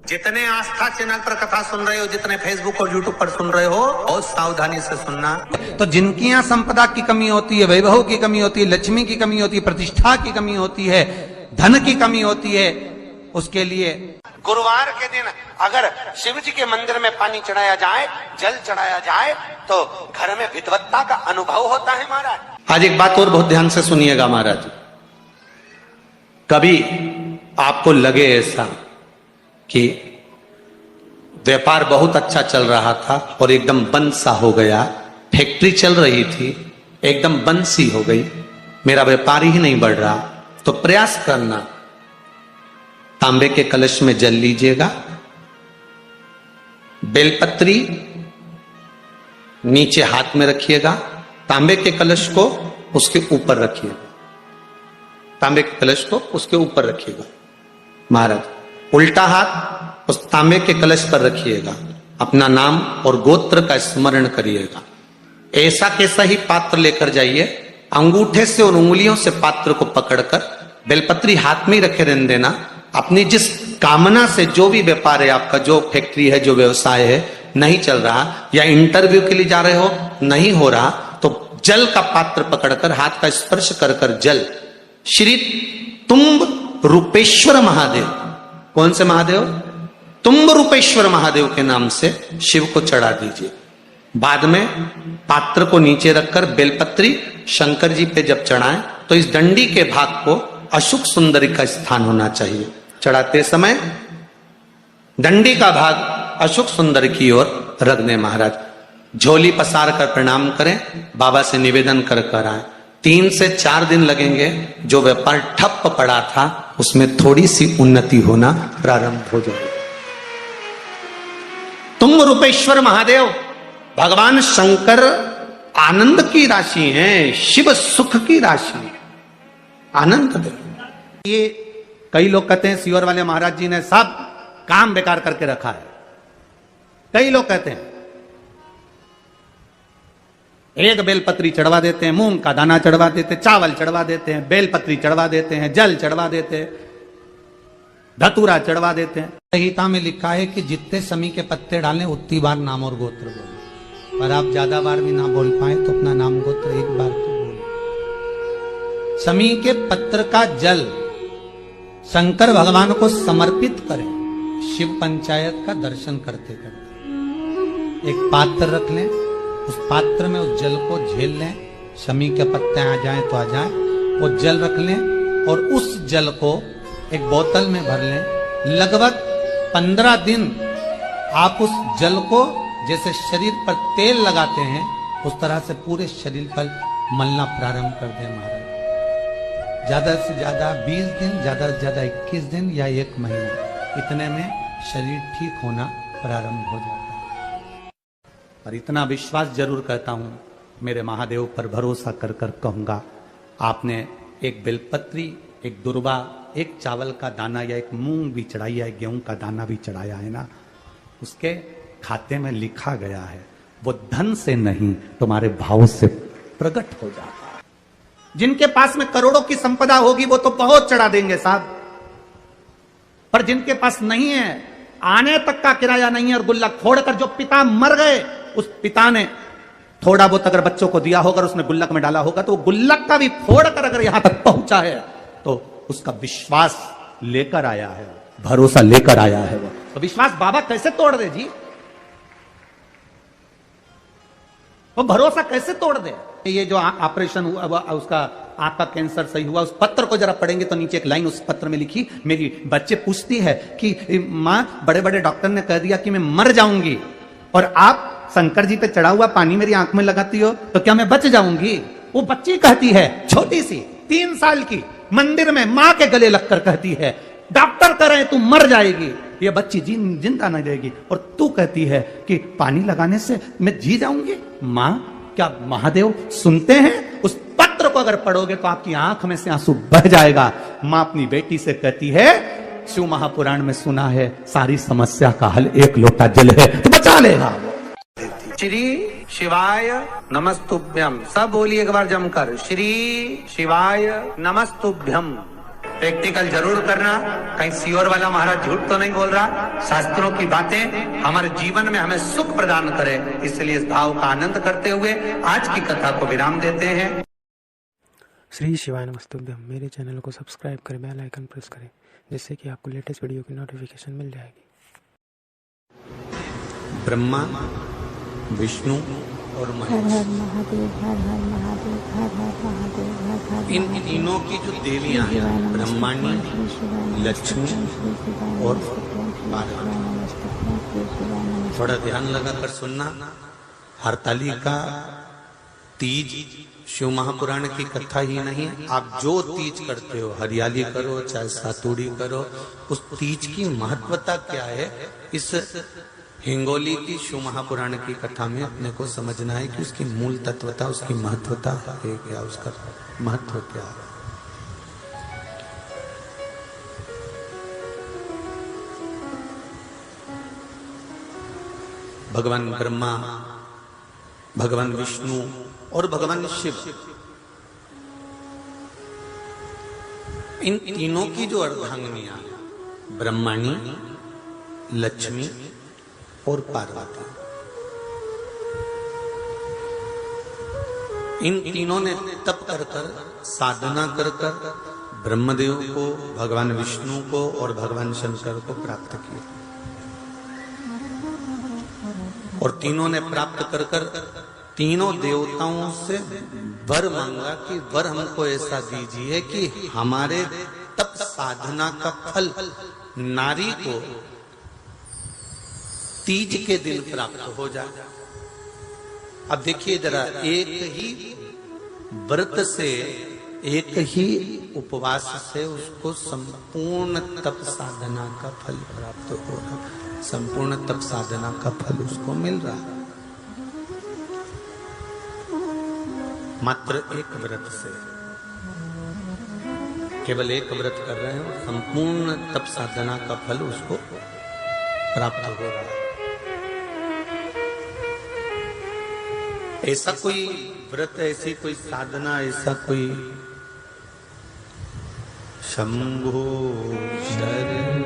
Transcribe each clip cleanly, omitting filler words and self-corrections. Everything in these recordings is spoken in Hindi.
जितने आस्था चैनल पर कथा सुन रहे हो, जितने फेसबुक और यूट्यूब पर सुन रहे हो, बहुत सावधानी से सुनना। तो जिनकी यहाँ संपदा की कमी होती है, वैभव की कमी होती है, लक्ष्मी की कमी होती है, प्रतिष्ठा की कमी होती है, धन की कमी होती है, उसके लिए गुरुवार के दिन अगर शिव जी के मंदिर में पानी चढ़ाया जाए, जल चढ़ाया जाए, तो घर में विद्वत्ता का अनुभव होता है महाराज। आज एक बात और बहुत ध्यान से सुनिएगा महाराज। कभी आपको लगे ऐसा कि व्यापार बहुत अच्छा चल रहा था और एकदम बंद सा हो गया, फैक्ट्री चल रही थी एकदम बंद सी हो गई, मेरा व्यापार ही नहीं बढ़ रहा, तो प्रयास करना, तांबे के कलश में जल लीजिएगा, बेलपत्री नीचे हाथ में रखिएगा, तांबे के कलश को उसके ऊपर रखिएगा, तांबे के कलश को उसके ऊपर रखिएगा महाराज, उल्टा हाथ उस तांबे के कलश पर रखिएगा, अपना नाम और गोत्र का स्मरण करिएगा। ऐसा कैसा ही पात्र लेकर जाइए, अंगूठे से और उंगलियों से पात्र को पकड़कर बेलपत्री हाथ में ही रखे रहने देना। अपनी जिस कामना से जो भी व्यापार है आपका, जो फैक्ट्री है, जो व्यवसाय है, नहीं चल रहा, या इंटरव्यू के लिए जा रहे हो, नहीं हो रहा, तो जल का पात्र पकड़कर हाथ का स्पर्श कर कर जल श्री तुम्ब रूपेश्वर महादेव, कौन से महादेव? तुम्ब रूपेश्वर महादेव के नाम से शिव को चढ़ा दीजिए। बाद में पात्र को नीचे रखकर बेलपत्री शंकर जी पे जब चढ़ाएं तो इस डंडी के भाग को अशुक सुंदरी का स्थान होना चाहिए। चढ़ाते समय डंडी का भाग अशुक सुंदर की ओर रख दें महाराज। झोली पसार कर प्रणाम करें, बाबा से निवेदन कर कर आए। 3 से 4 दिन लगेंगे, जो व्यापार ठप पड़ा था उसमें थोड़ी सी उन्नति होना प्रारंभ हो जाएगी। तुम रूपेश्वर महादेव भगवान शंकर आनंद की राशि हैं, शिव सुख की राशि, आनंद दे। ये कई लोग कहते हैं सीवर वाले महाराज जी ने सब काम बेकार करके रखा है। कई लोग कहते हैं एक बेलपत्री चढ़वा देते हैं, मूंग का दाना चढ़वा देते हैं, चावल चढ़वा देते हैं, बेलपत्री चढ़वा देते हैं, जल चढ़वा देते हैं, धतूरा चढ़वा देते हैं। संहिता में लिखा है कि जितने समी के पत्ते डालें उतनी बार नाम और गोत्र बोले, पर आप ज्यादा बार भी ना बोल पाए तो अपना नाम गोत्र एक बार तो बोले। समी के पत्र का जल शंकर भगवान को समर्पित करें, शिव पंचायत का दर्शन करते करते। एक पात्र रख लें, उस पात्र में उस जल को झेल लें, शमी के पत्ते आ जाएं तो आ जाएं, वो जल रख लें और उस जल को एक बोतल में भर लें। लगभग 15 दिन आप उस जल को जैसे शरीर पर तेल लगाते हैं उस तरह से पूरे शरीर पर मलना प्रारंभ कर दें महाराज। ज्यादा से ज्यादा 20 दिन, ज्यादा से ज्यादा 21 दिन या 1 महीना, इतने में शरीर ठीक होना प्रारंभ हो जाता है। पर इतना विश्वास जरूर करता हूं, मेरे महादेव पर भरोसा कर कर कहूंगा, आपने एक बेलपत्री, एक दुर्वा, एक चावल का दाना या एक मूंग भी चढ़ाई है, गेहूं का दाना भी चढ़ाया है ना, उसके खाते में लिखा गया है, वो धन से नहीं तुम्हारे भाव से प्रकट हो जाता है। जिनके पास में करोड़ों की संपदा होगी वो तो बहुत चढ़ा देंगे साहब, पर जिनके पास नहीं है, आने तक का किराया नहीं है और गुल्लक फोड़कर, जो पिता मर गए उस पिता ने थोड़ा बहुत अगर बच्चों को दिया होगा, उसने गुल्लक में डाला होगा, तो वो गुल्लक का भी फोड़कर अगर यहां तक पहुंचा है तो उसका विश्वास लेकर आया है, भरोसा लेकर आया है। वो तो विश्वास बाबा कैसे तोड़ दे जी? वो भरोसा कैसे तोड़ दे? ये जो ऑपरेशन हुआ उसका आंख का कैंसर सही हुआ, उस पत्र को जरा पढ़ेंगे तो नीचे एक लाइन उस पत्र में लिखी, मेरी बच्चे पूछती है कि माँ बड़े बड़े डॉक्टर ने कह दिया कि मैं मर जाऊंगी और आप शंकर जी पे चढ़ा हुआ पानी मेरी आंख में लगाती हो तो क्या मैं बच जाऊंगी? वो बच्ची कहती है, छोटी सी 3 साल की, मंदिर में माँ के गले लगकर कहती है, डॉक्टर कह रहे हैं तू मर जाएगी, ये बच्ची जिंदा नहीं रहेगी, और तू कहती है कि पानी लगाने से मैं जी जाऊंगी। माँ, क्या महादेव सुनते हैं? उस पत्र को अगर पढ़ोगे तो आपकी आंख में से आंसू बह जाएगा। माँ अपनी बेटी से कहती है, शिव महापुराण में सुना है सारी समस्या का हल एक लोटा जल है, तो बचा लेगा। श्री शिवाय नमस्तुभ्यम, सब बोलिए एक बार जमकर, श्री शिवाय नमस्तुभ्यम। प्रैक्टिकल जरूर करना, कहीं सियोर वाला महाराज झूठ तो नहीं बोल रहा। शास्त्रों की बातें हमारे जीवन में हमें सुख प्रदान करे, इसलिए इस भाव का आनंद करते हुए आज की कथा को विराम देते हैं। श्री शिवाय नमस्तुभ्यम। मेरे चैनल को सब्सक्राइब करें, बेल आइकन प्रेस करें, जिससे कि आपको लेटेस्ट वीडियो की नोटिफिकेशन मिल जाएगी। ब्रह्मा, विष्णु और हर हर महादेव, हर हर महादेव, हर हर महादेव, हर हर इन तीनों की जो देवियां हैं, ब्रह्माणी, लक्ष्मी और पार्वती, थोड़ा ध्यान लगाकर सुनना। हरतालिका, तीज शिव महापुराण की कथा ही नहीं, आप जो तीज करते हो, हरियाली करो चाहे सातुड़ी करो, उस तीज की महत्वता क्या है, इस हिंगोली की शिव महापुराण की कथा में अपने को समझना है कि उसकी मूल तत्वता, उसकी महत्वता है क्या, उसका महत्व क्या है। भगवान ब्रह्मा, भगवान विष्णु और भगवान शिव, इन तीनों की जो अर्धांगिनियां, ब्रह्माणी, लक्ष्मी और पार्वती, इन तीनों ने तप कर कर, साधना कर कर ब्रह्मदेव को, भगवान विष्णु को और भगवान शंकर को प्राप्त किया। और तीनों ने प्राप्त कर कर तीनों देवताओं से वर मांगा कि वर हमको ऐसा दीजिए कि हमारे तप साधना का फल नारी को तीज के दिन प्राप्त हो जाए। अब देखिए जरा, एक ही व्रत से, एक ही उपवास से उसको संपूर्ण तप साधना का फल प्राप्त हो रहा, संपूर्ण तप साधना का फल उसको मिल रहा है मात्र एक व्रत से। केवल एक व्रत कर रहे हैं, संपूर्ण तप साधना का फल उसको प्राप्त हो रहा है। ऐसा कोई व्रत, ऐसी कोई साधना, ऐसा कोई शंभो शरण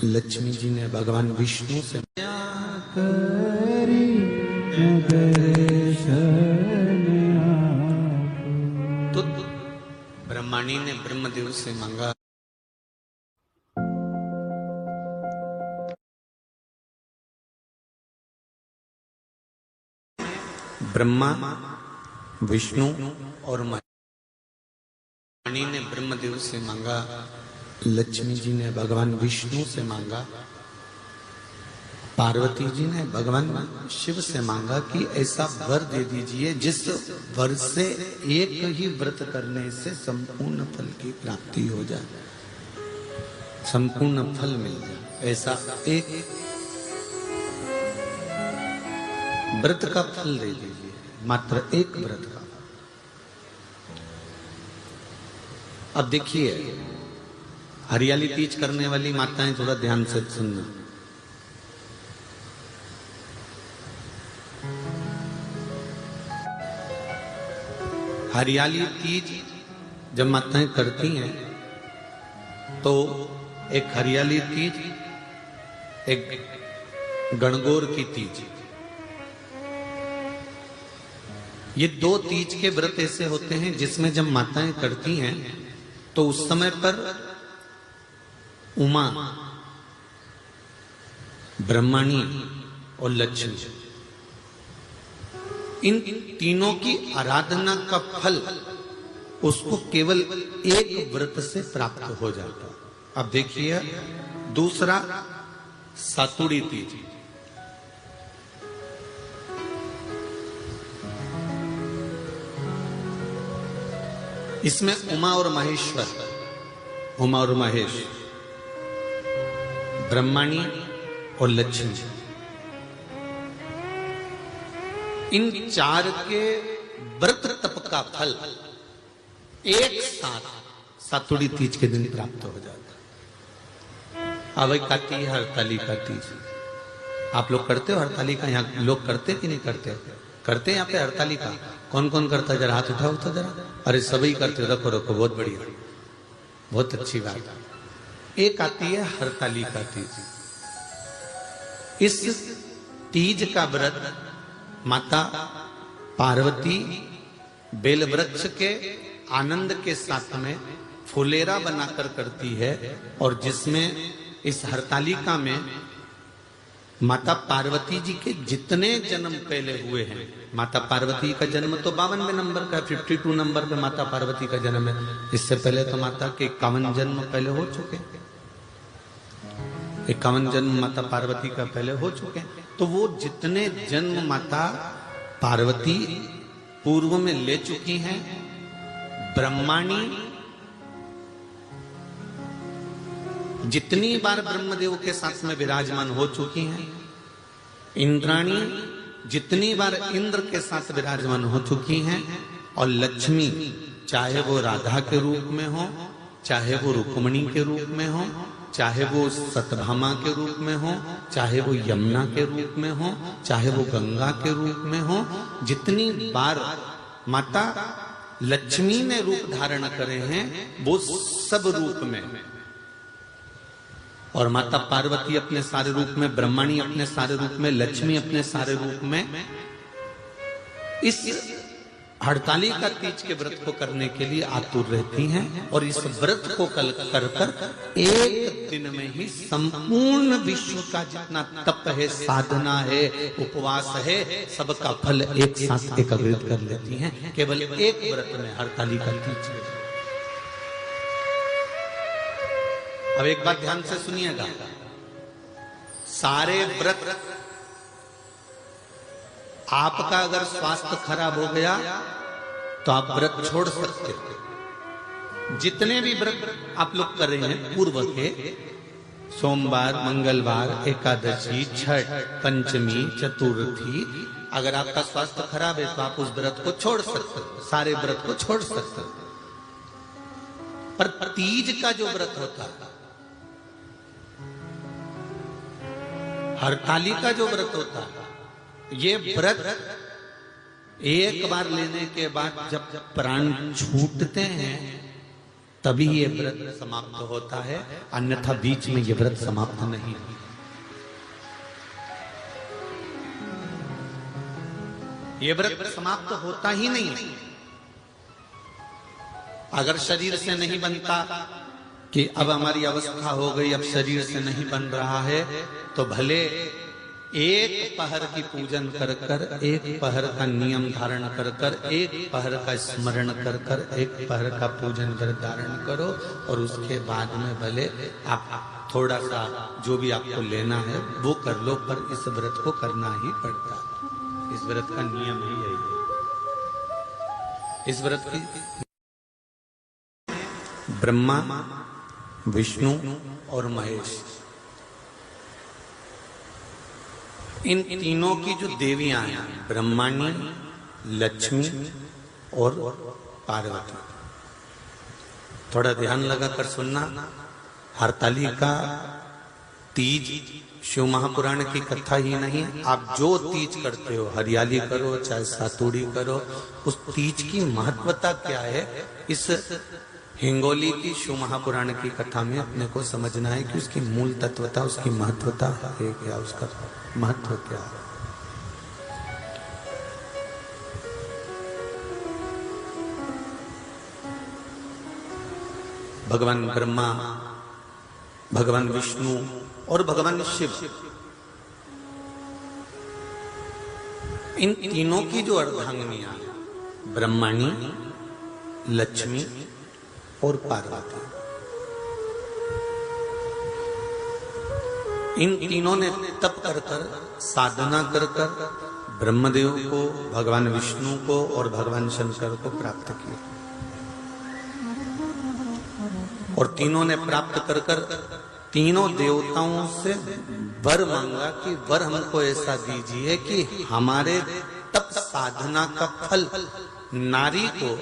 लक्ष्मी जी ने भगवान विष्णु से तो ब्रह्माणी ने ब्रह्मदेव से मांगा। ब्रह्मा, विष्णु और मणि ने ब्रह्मदेव से मांगा, लक्ष्मी जी ने भगवान विष्णु से मांगा, पार्वती जी ने भगवान शिव से मांगा कि ऐसा वर दे दीजिए जिस वर से एक ही व्रत करने से संपूर्ण फल की प्राप्ति हो जाए, संपूर्ण फल मिल जाए। ऐसा एक व्रत का फल दे दीजिए, मात्र एक व्रत का। अब देखिए, हरियाली तीज करने वाली माताएं थोड़ा ध्यान से सुनना। हरियाली तीज जब माताएं करती हैं तो एक हरियाली तीज, एक गणगौर की तीज, ये दो तीज के व्रत ऐसे होते हैं जिसमें जब माताएं करती हैं तो उस समय पर उमा, ब्रह्माणी और लक्ष्मी, इन तीनों की आराधना का फल उसको केवल एक व्रत से प्राप्त हो जाता। अब देखिए दूसरा, सातुड़ी तीज। इसमें उमा और महेश्वर, उमा और महेश, ब्रह्माणी और लक्ष्मी, इन 4 के व्रत तप का फल एक साथ सातुड़ी तीज के दिन प्राप्त हो जाता है। अब काती है हरतालिका तीज, आप लोग करते हो हरतालिका? यहाँ लोग करते कि नहीं करते? करते हैं यहाँ पे हरतालिका? कौन कौन करता है? जरा हाथ उठाओ तो जरा। अरे सभी करते हो, रखो रखो, बहुत बढ़िया, बहुत अच्छी बात। एक आती है हरतालिका तीज। इस तीज का व्रत माता पार्वती बेल वृक्ष के आनंद के साथ में फुलेरा बनाकर करती है, और जिसमें इस हरतालिका में माता पार्वती जी के जितने जन्म पहले हुए हैं, माता पार्वती का जन्म तो 52वें नंबर का, 52 नंबर पे माता पार्वती का जन्म है। इससे पहले तो माता के 51 जन्म पहले हो चुके हैं, 51 जन्म माता पार्वती का पहले हो चुके हैं। तो वो जितने जन्म माता पार्वती पूर्व में ले चुकी हैं, ब्रह्माणी जितनी बार ब्रह्मदेव के साथ में विराजमान हो चुकी हैं, इंद्राणी जितनी बार इंद्र के साथ विराजमान हो चुकी हैं, और लक्ष्मी चाहे वो राधा के रूप में हो, चाहे वो रुक्मणी के रूप में हो, चाहे वो सतभामा के रूप में हो, चाहे वो यमुना के रूप में हो, चाहे वो गंगा के रूप में हो, जितनी बार माता लक्ष्मी ने रूप धारण करे हैं वो सब रूप में, और माता पार्वती अपने सारे रूप में, ब्रह्माणी अपने सारे रूप में, लक्ष्मी अपने सारे रूप में इस हड़तालिका तीज के व्रत को करने के लिए आतुर रहती हैं। और इस व्रत को कर कर एक दिन में ही संपूर्ण विश्व का जितना तप है, साधना है, उपवास है, सबका फल एक साथ एकत्रित कर लेती हैं केवल एक व्रत में, हड़तालिका तीज। अब एक बात ध्यान से सुनिएगा, सारे व्रत आपका अगर स्वास्थ्य खराब हो गया तो आप व्रत छोड़ सकते हो। जितने भी व्रत आप लोग कर रहे हैं पूर्व के, सोमवार, मंगलवार, एकादशी, छठ, पंचमी, चतुर्थी, अगर आपका स्वास्थ्य खराब है तो आप उस व्रत को छोड़ सकते हो, सारे व्रत को छोड़ सकते हो। पर तीज का जो व्रत होता है, हरतालिका जो व्रत होता है, ये व्रत एक बार लेने के बाद जब प्राण छूटते हैं तभी ये व्रत समाप्त होता है, अन्यथा बीच में ये व्रत समाप्त नहीं। ये व्रत समाप्त होता ही नहीं। अगर शरीर से नहीं बनता कि अब हमारी अवस्था हो गई, अब शरीर से नहीं बन रहा है, तो भले एक पहर की पूजन कर कर, एक पहर का नियम धारण कर कर, एक पहर का स्मरण कर कर, एक पहर का पूजन कर धारण करो, और उसके बाद में भले आप थोड़ा सा जो भी आपको लेना है वो कर लो, पर इस व्रत को करना ही पड़ता है। इस व्रत का नियम ही यही है। इस व्रत की ब्रह्मा, विष्णु और महेश, इन तीनों की जो देवियां हैं, ब्रह्माणी, लक्ष्मी और पार्वती, थोड़ा ध्यान लगाकर सुनना। हरतालिका तीज शिव महापुराण की कथा ही नहीं, आप जो तीज करते हो, हरियाली करो चाहे सातुड़ी करो, उस तीज की महत्वता क्या है, इस हिंगोली की शिव महापुराण की कथा में अपने को समझना है कि उसकी मूल तत्वता, उसकी महत्वता है क्या, उसका महत्व क्या है। भगवान ब्रह्मा, भगवान विष्णु और भगवान शिव, इन तीनों की जो अर्धांगिनियां, ब्रह्माणी, लक्ष्मी और पार्वती, इन तीनों ने तप कर कर, साधना कर कर ब्रह्मदेव को, भगवान विष्णु को और भगवान शंकर को प्राप्त किया, और तीनों ने प्राप्त कर कर तीनों देवताओं से वर मांगा कि वर हमको ऐसा दीजिए कि हमारे तप साधना का फल नारी को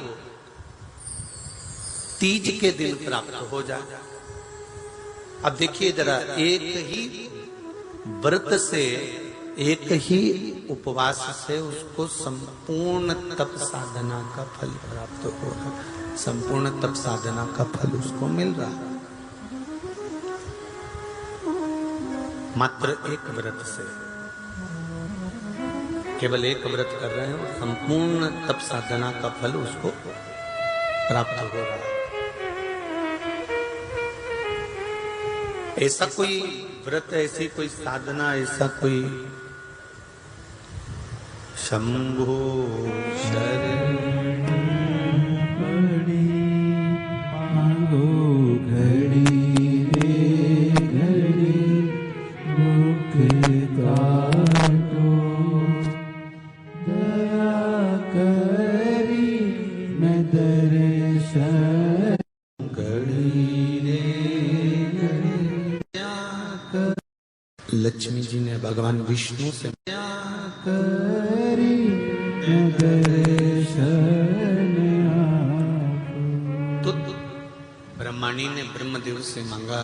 तीज के दिन प्राप्त हो जाए। अब देखिए जरा, एक ही व्रत से, एक ही उपवास से उसको संपूर्ण तप साधना का फल प्राप्त हो रहा है, संपूर्ण तप साधना का फल उसको मिल रहा है मात्र एक व्रत से। केवल एक व्रत कर रहे हो, संपूर्ण तप साधना का फल उसको प्राप्त हो रहा है। ऐसा कोई व्रत, ऐसी कोई साधना, ऐसा कोई शंभो लक्ष्मी जी ने भगवान विष्णु से तो ब्रह्माणी ने ब्रह्मदेव से मांगा,